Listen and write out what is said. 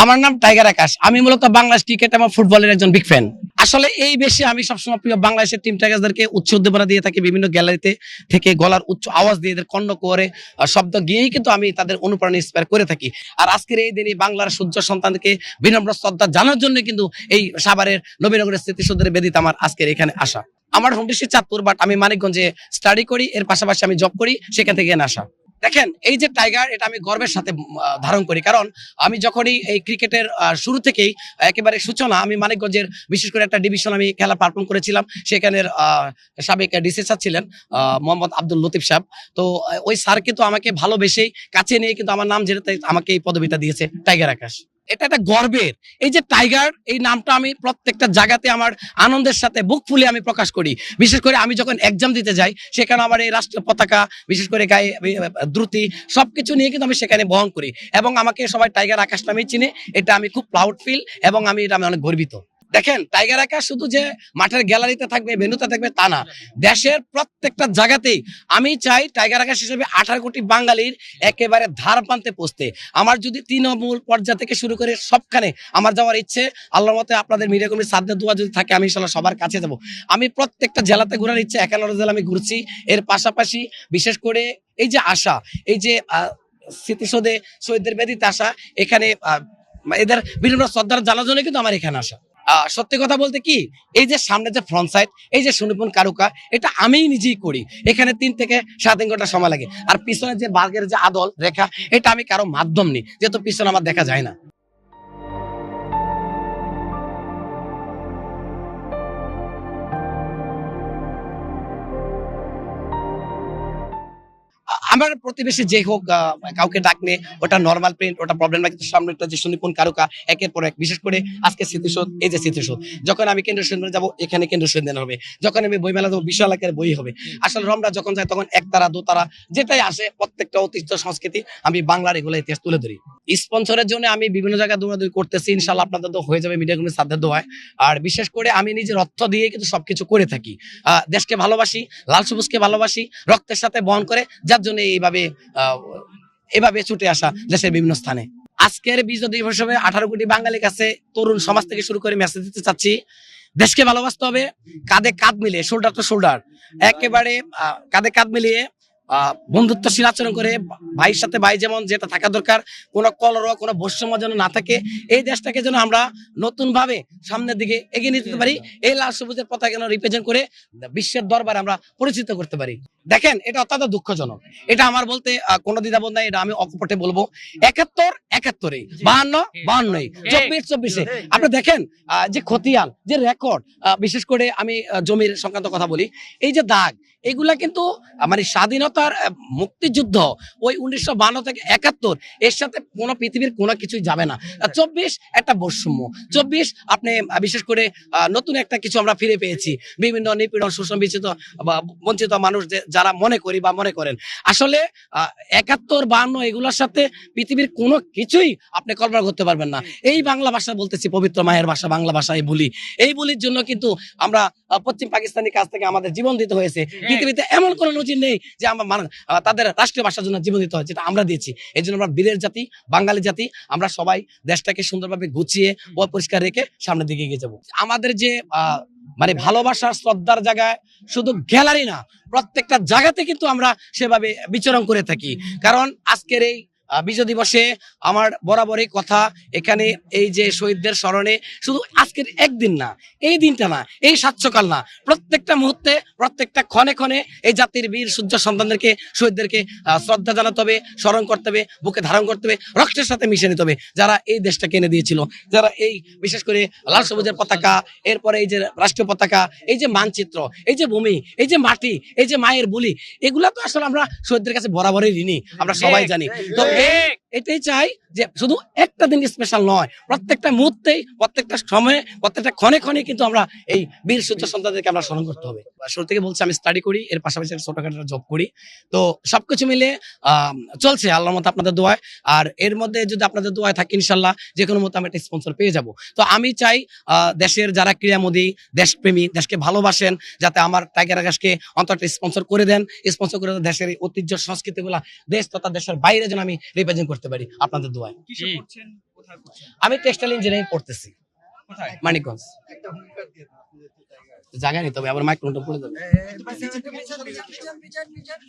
আমার নাম টাইগার আকাশ। আমি মূলত বাংলাদেশ ক্রিকেট এবং ফুটবলের একজন বিগ ফ্যান। আসলে এই বেশি আমি সবসময় প্রিয় বাংলাদেশের টিম টাইগার্সদেরকে উচ্চ উদ্দীপনা দিয়ে থাকি, বিভিন্ন গ্যালারিতে থেকে গলার উচ্চ আওয়াজ দিয়ে এদের কর্ণ করে শব্দ গিয়েই কিন্তু আমি তাদের অনুপ্রেরণা ইন্সপায়ার করে থাকি। আর আজকের এই দিনই বাংলার সূর্য সন্তানকে বিনম্র শ্রদ্ধা জানার জন্য কিন্তু এই সাভারের নবীনগরের স্মৃতিসৌধের বেদিতে আমার আজকের এখানে আসা। আমার হোম ডিস্ট্রিক্ট চাঁদপুর, বাট আমি মানিকগঞ্জে স্টাডি করি, এর পাশাপাশি আমি জব করি, সেখান থেকে এখানে আসা। দেখেন এই যে টাইগার, এটা আমি গর্বের সাথে ধারণ করি, কারণ আমি যখনই এই ক্রিকেটের শুরু থেকেই একেবারে সূচনা, আমি মানিকগঞ্জের বিশেষ করে একটা ডিভিশন আমি খেলা পারফর্ম করেছিলাম। সেখানের সাবেক ডিসি স্যার ছিলেন মোহাম্মদ আব্দুল লতিফ সাহেব। তো ওই স্যার কিন্তু আমাকে ভালোবেসেই কাছে নিয়ে কিন্তু আমার নাম যেটা আমাকে এই পদবিটা দিয়েছে টাইগার আকাশ। এটা একটা গর্বের। এই যে টাইগার, এই নামটা আমি প্রত্যেকটা জায়গাতে আমার আনন্দের সাথে বুক ফুলে আমি প্রকাশ করি। বিশেষ করে আমি যখন এক্সাম দিতে যাই, সেখানে আমার এই রাষ্ট্রীয় পতাকা, বিশেষ করে গায়ে দ্রুতি, সবকিছু নিয়ে কিন্তু আমি সেখানে বহন করি, এবং আমাকে সবাই টাইগার আকাশ নামেই চিনে। এটা আমি খুব প্রাউড ফিল, এবং আমি এটা আমি অনেক গর্বিত। দেখেন টাইগার আকাশ শুধু যে মাঠের গ্যালারিতে থাকবে, ভেন্যুতে থাকবে তা না, দেশের প্রত্যেকটা জায়গাতেই আমি চাই টাইগার আকাশ হিসেবে 18 কোটি বাঙালির একেবারে ধার প্রান্তে পৌঁছতে। আমার যদি তৃণমূল পর্যায় থেকে শুরু করে সবখানে আমার যাওয়ার ইচ্ছে, আল্লাহর মতে আপনাদের মিডিয়া কর্মীর সাধ্য দোয়া যদি থাকে, আমি ইনশাআল্লাহ সবার কাছে যাব। আমি প্রত্যেকটা জেলাতে ঘোরার ইচ্ছে, 51 জেলা আমি ঘুরছি। এর পাশাপাশি বিশেষ করে এই যে আশা, এই যে স্মৃতিসৌধে শহীদদের বেদিতে আসা, এখানে এদের বিভিন্ন শ্রদ্ধা জানার জন্য কিন্তু আমার এখানে আসা। সত্যি কথা বলতে কি, এই যে সামনে যে ফ্রন্ট সাইড, এই যে সুনিপুণ কারুকা, এটা আমি নিজেই করি। এখানে 3 থেকে 7 ঘন্টা সময় লাগে। আর পিছনে যে বাঘের যে আদল রেখা, এটা আমি কারো মাধ্যম নেই, যেহেতু পিছনে আমার দেখা যায় না। আমার প্রতিবেশী যে হোক, কাউকে ডাকলে ওটা নর্মাল প্রিন্ট, ওটা প্রবলেম না, কিন্তু সামনে একটা যে সুনিপুণ কারুকা, একের পর এক, বিশেষ করে আজকে স্মৃতিসৌধ, এই যে স্মৃতিসৌধ, যখন আমি কেন্দ্রীয় সন্ধানে যাবো, এখানে কেন্দ্রীয় সন্ধান হবে। যখন আমি বইমেলা যাবো, বিশাল আকারের বই হবে। আসলে রমরা যখন যায়, তখন একতারা দোতারা যেটাই আসে, প্রত্যেকটা ঐতিহ্য সংস্কৃতি আমি বাংলার এগুলো ইতিহাস তুলে ধরি। স্পন্সরের জন্য আমি বিভিন্ন জায়গায় দৌড়াদৌড়ি করতেছি, ইনশাল্লাহ আপনাদের তো হয়ে যাবে মিডিয়া কর্মীর সাথে দোয়ায়। আর বিশেষ করে আমি নিজের অর্থ দিয়ে কিন্তু সবকিছু করে থাকি। দেশকে ভালোবাসি, লাল সবুজকে ভালোবাসি, রক্তের সাথে বহন করে, যার জন্য এভাবে ছুটে আসা দেশের বিভিন্ন স্থানে। আজকের বিজয় দিবস হিসেবে 18 কোটি বাঙালির কাছে, তরুণ সমাজ থেকে শুরু করে মেসেজ দিতে চাচ্ছি, দেশকে ভালোবাসতে হবে, কাঁধে কাঁধ মিলিয়ে, শোল্ডার টু শোল্ডার, একেবারে কাঁধে কাঁধ মিলিয়ে বন্ধুত্বশীল আচরণ করে, ভাইয়ের সাথে ভাই যেমন যেটা থাকা দরকার, কোনো কলরব, কোনো বৈষম্য যেন না থাকে। এই দেশটাকে যেন আমরা নতুন ভাবে সামনের দিকে এগিয়ে নিতে পারি, এই লাল সবুজের পতাকা যেন রিপ্রেজেন্ট করে বিশ্বের দরবারে আমরা পরিচিত করতে পারি। দেখেন এটা অত্যন্ত দুঃখজনক, এটা আমার বলতে কোনো দ্বিধাবোধ নাই, এটা আমি অকপটে বলবো। 71 71, 52 52, 24 24। আপনি দেখেন যে খতিয়ান, যে রেকর্ড, বিশেষ করে আমি জমির সংক্রান্ত কথা বলি, এই যে দাগ, এগুলা কিন্তু মানে স্বাধীনতার মুক্তিযুদ্ধ, ওই 1952 থেকে 71, এর সাথে কোনো পৃথিবীর কোনো কিছুই যাবে না। 24 একটা বৈষম্য, 24 আপনি বিশেষ করে নতুন একটা কিছু আমরা ফিরে পেয়েছি, বিভিন্ন নিপীড়ন, শোষণ, বঞ্চিত মানুষ যারা মনে করি বা মনে করেন, আসলে 71 52 এগুলোর সাথে পৃথিবীর কোনো কিছুই আপনি কল্পনা করতে পারবেন না। এই বাংলা ভাষা বলতেছি, পবিত্র মায়ের ভাষা বাংলা ভাষা, এই বলির জন্য কিন্তু আমরা পশ্চিম পাকিস্তানের কাছ থেকে আমাদের জীবন দিতে হয়েছে। পৃথিবীতে এমন কোন নজির নেই যে তাদের রাষ্ট্রীয় ভাষার জন্য জীবন দিতে হয়, যেটা আমরা দিয়েছি। এই জন্য আমরা বীরের জাতি, বাঙালি জাতি, আমরা সবাই দেশটাকে সুন্দরভাবে গুছিয়ে পরিষ্কার রেখে সামনের দিকে এগিয়ে যাবো। আমাদের যে মানে ভালোবাসার শ্রদ্ধার জায়গায় শুধু গ্যালারি না, প্রত্যেকটা জায়গাতে কিন্তু আমরা সেভাবে বিচরণ করে থাকি। কারণ আজকের এই বিজয় দিবসে আমার বরাবরই কথা, এখানে এই যে শহীদদের স্মরণে শুধু আজকের একদিন না, এই দিনটা না, এই সাত সকাল না, প্রত্যেকটা মুহূর্তে, প্রত্যেকটা ক্ষণে ক্ষণে এই জাতির বীর সূর্য সন্তানদেরকে, শহীদদেরকে শ্রদ্ধা জানাতে হবে, স্মরণ করতে হবে, বুকে ধারণ করতে হবে, রক্তের সাথে মিশে নিতে হবে, যারা এই দেশটাকে এনে দিয়েছিল, যারা এই বিশেষ করে লাল সবুজের পতাকা, এরপরে এই যে রাষ্ট্রীয় পতাকা, এই যে মানচিত্র, এই যে ভূমি, এই যে মাটি, এই যে মায়ের বুলি, এগুলা তো আসলে আমরা শহীদদের কাছে বরাবরই ঋণী, আমরা সবাই জানি। তো এটাই চাই যে শুধু একটা দিন স্পেশাল নয়, প্রত্যেকটা মুহূর্তেই, প্রত্যেকটা সময়ে, প্রত্যেকটা ক্ষণে ক্ষণে কিন্তু আমরা এই বীর সূর্য সন্তানদেরকে আমরা স্মরণ করতে হবে। শুরু থেকে বলছি আমি স্টাডি করি, এর পাশাপাশি ছোটখাটো জব করি। তো সবকিছু মিলে চলছে আল্লাহর মতো, আপনাদের দোয়ায়। আর এর মধ্যে যদি আপনাদের দোয়ায় থাকে, ইনশাল্লাহ যে কোনো মতো আমি একটা স্পন্সর পেয়ে যাব। তো আমি চাই দেশের যারা ক্রীড়ামোদী, দেশপ্রেমী, দেশকে ভালোবাসেন, যাতে আমার টাইগার আকাশকে অন্তত স্পন্সর করে দেন, স্পন্সর করে দেশের ঐতিহ্য সংস্কৃতিগুলা দেশ তথা দেশের বাইরে যেন আমি রিপ্রেজেন্ট করতে পারি, আপনাদের দোয়ায়। কোথায় পড়ছেন? আমি টেক্সটাইল ইঞ্জিনিয়ারিং পড়তেছি কোথায়? মানিকগঞ্জ। জায়গা নেই, তবে আবার মাইক্রোফোনটা পড়ে যাবে। একটু পিছনে, একটু পিছনে, পিছনে, পিছনে, পিছনে।